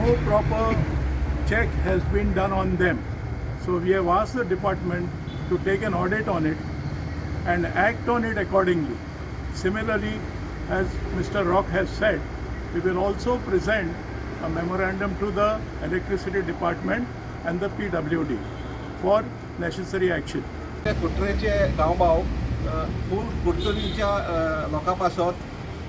no proper check has been done on them. So we have asked the department to take an audit on it and act on it accordingly. Similarly, as Mr. Rock has said, we will also present a memorandum to the electricity department and the PWD for necessary action. कुट्रेचे गांवभाव फूल कुडचुलीच्या लोकां पासत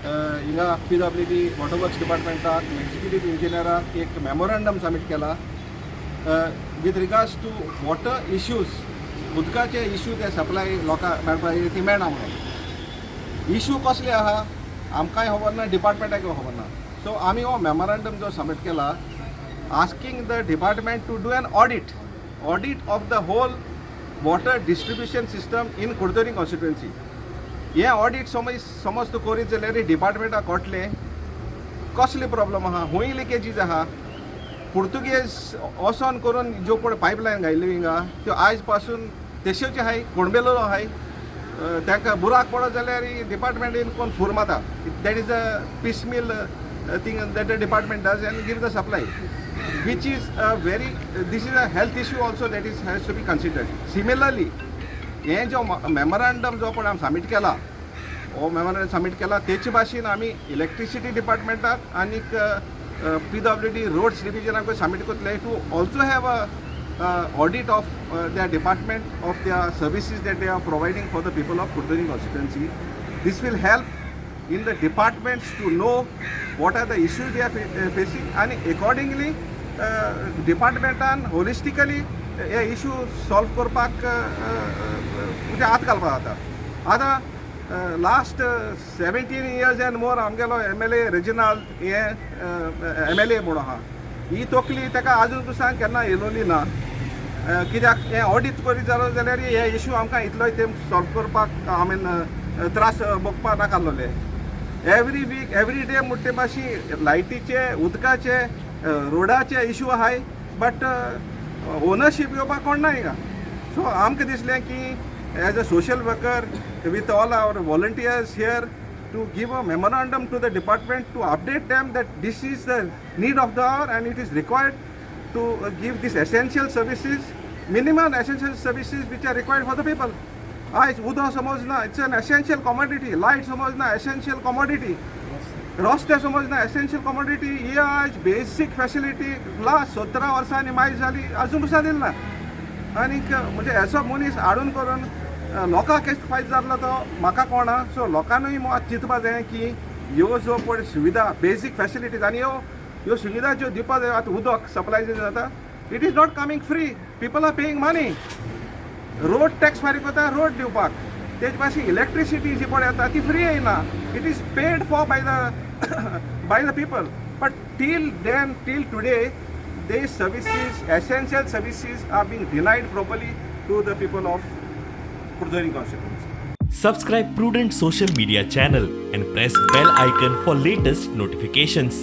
हिंगा PWD water works डिपार्टमेंटाक executive इंजिनियराक एक memorandum submit केला with regards to water issues उदकाचे issue ते supply लोकां मेळपाक ती मेळना म्हणून इश्यू कसले आहा आमकांय खबर ना डिपार्टमेंटाक खबर ना सो आमी हो मेमोरंडम जो सबमीट केला asking the department to do an audit of the whole water distribution system in Curchorem constituency हे ऑडिट समज तूं करीत जाल्यार डिपार्टमेंटाक कळटलें कसले प्रॉब्लम आहा हूंय लिकेजीज आहा पुर्तुगेज वचोन करून ज्यो पळय पायपलायन घायल्ल्यो हिंगा त्यो आयज पासून तेश्योच आहाय कोणबेलो आहाय तांकां बुराक पडत जाल्यार डिपार्टमेंटीन कोण फूर माता that is a piecemeal thing that the department does and give the supply which is a very this is a health issue also that is has to be considered. Similarly हे जो मेमोरंडम जो आपण submit केला हो memorandum submit केला तेचे भाशेन आमी electricity डिपार्टमेंटाक आनी PWD रोड्स डिविजनाक सबमीट करतले to also have a audit of their department of their services that they are providing for the people of Kudathuri constituency. This will help in the departments to know what are the issues they are facing and accordingly डिपार्टमेंटान holistically हे issue solve करपाक म्हणजे हात घालपाक जाता आतां last 17 years and more आमगेलो MLA regional हे MLA म्हणून आहा ही तकली ताका आजून दुसान केन्ना येयलोली ना कित्याक हे ऑडिट करीत जालो जाल्यार हे इश्यू आमकां इतलोय ते सॉल्व करपाक त्रास भोगपाक नाकाल्लोले एवरी वीक एवरी डे म्हणटे भाशी लायटीचे उदकाचे रोडाचे इश्यू आहाय बट ओनरशीप येवपाक कोण ना हिंगा सो आमकां दिसलें की as a social worker with all our volunteers here to give a memorandum to the department to update them that this is the need of the hour and it is required to give these essential services, minimum essential services which are required for the people. आज उदक समज ना it's an essential commodity light समज ना essential commodity रस्ते समज ना essential commodity ही आज बेसिक फॅसिलिटी लास्ट 17 वर्सांनी मायज जाली अजून सुद्दां दिली ना आनीक म्हणजे हेचो मनीस हाडून करून लोकांक केस फायदो जाल्लो तो म्हाका कळना सो लोकांनूय मात चिंतपाक जाय की ह्यो जो पळय सुविधा बेसिक फॅसिलिटीज आनी ह्यो सुविधा ज्यो दिवपाक जाय आतां उदक सप्लाय जे जाता it is not coming free people are paying money road tax फारीक करता रोड दिवपाक तेच भाशे इलेक्ट्रिसिटी जी पळय येता ती फ्री येयना it is paid for by the people but till today these services, essential services are being denied properly to the people of Kudathuri constituency. Subscribe Prudent social media channel and press bell icon for latest notifications.